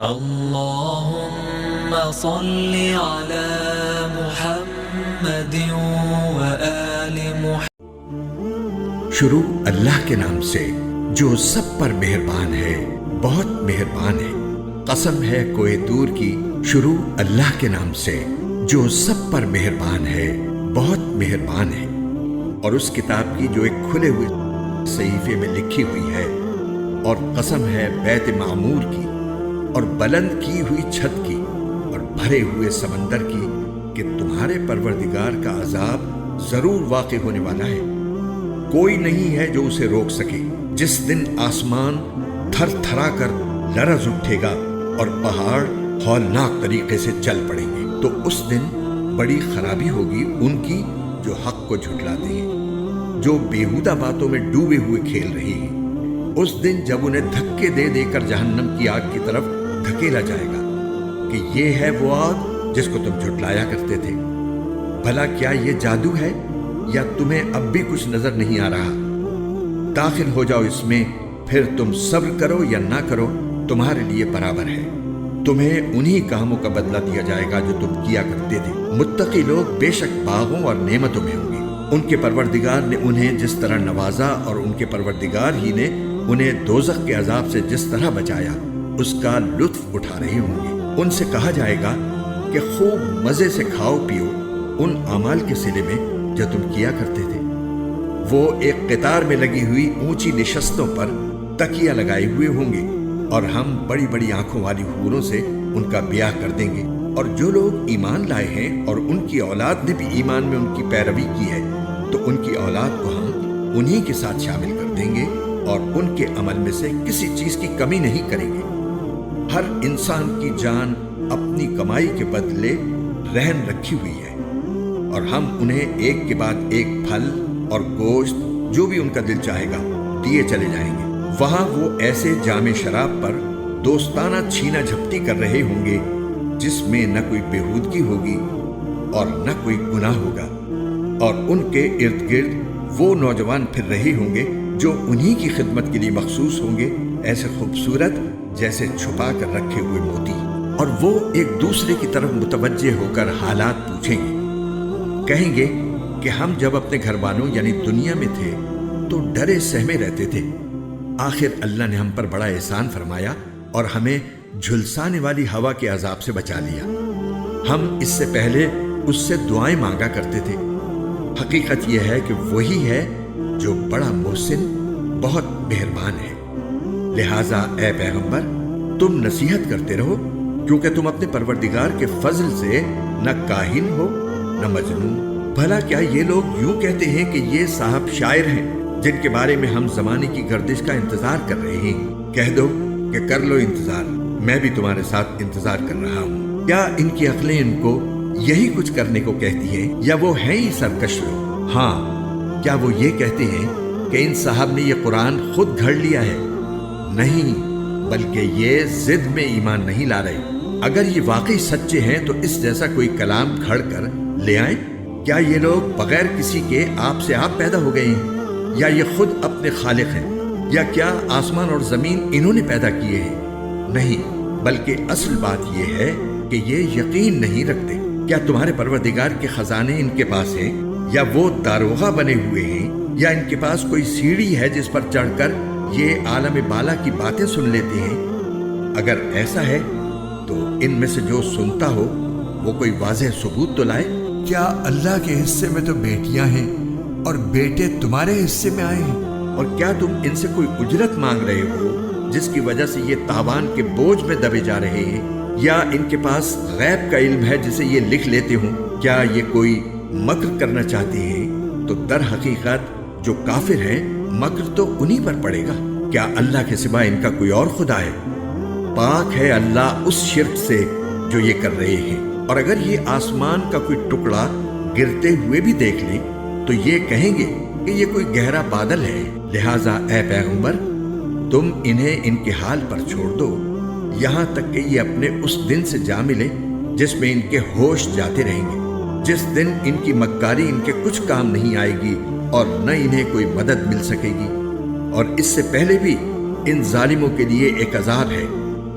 اللهم صل على محمد وآل محمد۔ شروع اللہ کے نام سے جو سب پر مہربان ہے، بہت مہربان ہے۔ قسم ہے کوہ طور کی، شروع اللہ کے نام سے جو سب پر مہربان ہے، بہت مہربان ہے۔ اور اس کتاب کی جو ایک کھلے ہوئے صحیفے میں لکھی ہوئی ہے، اور قسم ہے بیت معمور کی، اور بلند کی ہوئی چھت کی، اور بھرے ہوئے سمندر کی، کہ تمہارے پروردگار کا عذاب ضرور واقع ہونے والا ہے۔ کوئی نہیں ہے جو اسے روک سکے۔ جس دن آسمان تھر تھرا کر لرز اٹھے گا اور پہاڑ ہولناک طریقے سے چل پڑیں گے، تو اس دن بڑی خرابی ہوگی ان کی جو حق کو جھٹلاتے ہیں، جو بیہودہ باتوں میں ڈوبے ہوئے کھیل رہے ہیں۔ اس دن جب انہیں دھکے دے دے کر جہنم کی آگ کی طرف دھکیلا جائے گا کہ یہ ہے وہ آگ جس کو تم جھٹلایا کرتے تھے۔ بھلا کیا یہ جادو ہے یا تمہیں اب بھی کچھ نظر نہیں آ رہا؟ داخل ہو جاؤ اس میں، پھر تم صبر کرو یا نہ کرو تمہارے لیے برابر ہے۔ تمہیں انہی کاموں کا بدلہ دیا جائے گا جو تم کیا کرتے تھے۔ متقی لوگ بے شک باغوں اور نعمتوں میں ہوں گے۔ ان کے پروردگار نے انہیں جس طرح نوازا اور ان کے پروردگار ہی نے انہیں دوزخ کے عذاب سے جس طرح بچایا، اس کا لطف اٹھا رہے ہوں گے۔ ان سے کہا جائے گا کہ خوب مزے سے کھاؤ پیو ان اعمال کے صلے میں جو تم کیا کرتے تھے۔ وہ ایک قطار میں لگی ہوئی اونچی نشستوں پر تکیہ لگائے ہوئے ہوں گے، اور ہم بڑی بڑی آنکھوں والی حوروں سے ان کا بیاہ کر دیں گے۔ اور جو لوگ ایمان لائے ہیں اور ان کی اولاد نے بھی ایمان میں ان کی پیروی کی ہے، تو ان کی اولاد کو ہم انہی کے ساتھ شامل کر دیں گے، اور ان کے عمل میں سے کسی چیز کی کمی نہیں کریں گے۔ ہر انسان کی جان اپنی کمائی کے بدلے رہن رکھی ہوئی ہے، اور ہم انہیں ایک کے بعد ایک پھل اور گوشت جو بھی ان کا دل چاہے گا دیے چلے جائیں گے۔ وہاں وہ ایسے جام شراب پر دوستانہ چھینا جھپٹی کر رہے ہوں گے جس میں نہ کوئی بےہودگی ہوگی اور نہ کوئی گناہ ہوگا، اور ان کے ارد گرد وہ نوجوان پھر رہے ہوں گے جو انہی کی خدمت کے لیے مخصوص ہوں گے، ایسے خوبصورت جیسے چھپا کر رکھے ہوئے موتی۔ اور وہ ایک دوسرے کی طرف متوجہ ہو کر حالات پوچھیں گے، کہیں گے کہ ہم جب اپنے گھر والوں یعنی دنیا میں تھے تو ڈرے سہمے رہتے تھے، آخر اللہ نے ہم پر بڑا احسان فرمایا اور ہمیں جھلسانے والی ہوا کے عذاب سے بچا لیا۔ ہم اس سے پہلے اس سے دعائیں مانگا کرتے تھے۔ حقیقت یہ ہے کہ وہی ہے جو بڑا محسن، بہت مہربان ہے۔ لہٰذا اے پیغمبر، تم نصیحت کرتے رہو، کیونکہ تم اپنے پروردگار کے فضل سے نہ کاہن ہو نہ مجنون۔ بھلا کیا یہ لوگ یوں کہتے ہیں کہ یہ صاحب شاعر ہیں جن کے بارے میں ہم زمانے کی گردش کا انتظار کر رہے ہیں؟ کہہ دو کہ کر لو انتظار، میں بھی تمہارے ساتھ انتظار کر رہا ہوں۔ کیا ان کی عقلیں ان کو یہی کچھ کرنے کو کہتی ہیں، یا وہ ہیں ہی سرکش لوگ؟ ہاں، کیا وہ یہ کہتے ہیں کہ ان صاحب نے یہ قرآن خود گھڑ لیا ہے؟ نہیں، بلکہ یہ ضد میں ایمان نہیں لا رہے۔ اگر یہ واقعی سچے ہیں تو اس جیسا کوئی کلام گھڑ کر لے آئیں۔ کیا یہ لوگ بغیر کسی کے آپ سے آپ پیدا ہو گئے ہیں، یا یہ خود اپنے خالق ہیں، یا کیا آسمان اور زمین انہوں نے پیدا کیے ہیں؟ نہیں، بلکہ اصل بات یہ ہے کہ یہ یقین نہیں رکھتے۔ کیا تمہارے پروردگار کے خزانے ان کے پاس ہیں، یا وہ داروغہ بنے ہوئے ہیں، یا ان کے پاس کوئی سیڑھی ہے جس پر چڑھ کر یہ عالم بالا کی باتیں سن لیتے ہیں؟ اگر ایسا ہے تو ان میں سے جو سنتا ہو وہ کوئی واضح ثبوت تو لائے۔ کیا اللہ کے حصے میں تو بیٹیاں ہیں اور بیٹے تمہارے حصے میں آئے ہیں؟ اور کیا تم ان سے کوئی اجرت مانگ رہے ہو جس کی وجہ سے یہ تاوان کے بوجھ میں دبے جا رہے ہیں، یا ان کے پاس غیب کا علم ہے جسے یہ لکھ لیتے ہوں؟ کیا یہ کوئی مکر کرنا چاہتے ہیں تو در حقیقت جو کافر ہیں مکر تو انہی پر پڑے گا۔ کیا اللہ کے سوا ان کا کوئی اور خدا ہے؟ پاک ہے اللہ اس شرک سے جو یہ کر رہے ہیں۔ اور اگر یہ آسمان کا کوئی ٹکڑا گرتے ہوئے بھی دیکھ لیں تو یہ کہیں گے کہ یہ کوئی گہرا بادل ہے۔ لہٰذا اے پیغمبر، تم انہیں ان کے حال پر چھوڑ دو، یہاں تک کہ یہ اپنے اس دن سے جا ملے جس میں ان کے ہوش جاتے رہیں گے، جس دن ان کی مکاری ان کے کچھ کام نہیں آئے گی اور نہ انہیں کوئی مدد مل سکے گی۔ اور اس سے پہلے بھی ان ظالموں کے لیے ایک عذاب ہے،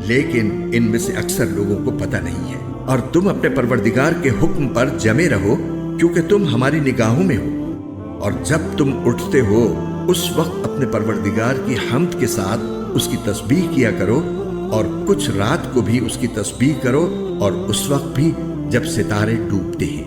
لیکن ان میں سے اکثر لوگوں کو پتہ نہیں ہے۔ اور تم اپنے پروردگار کے حکم پر جمے رہو کیونکہ تم ہماری نگاہوں میں ہو، اور جب تم اٹھتے ہو اس وقت اپنے پروردگار کی حمد کے ساتھ اس کی تسبیح کیا کرو، اور کچھ رات کو بھی اس کی تسبیح کرو، اور اس وقت بھی جب ستارے ڈوبتے ہیں۔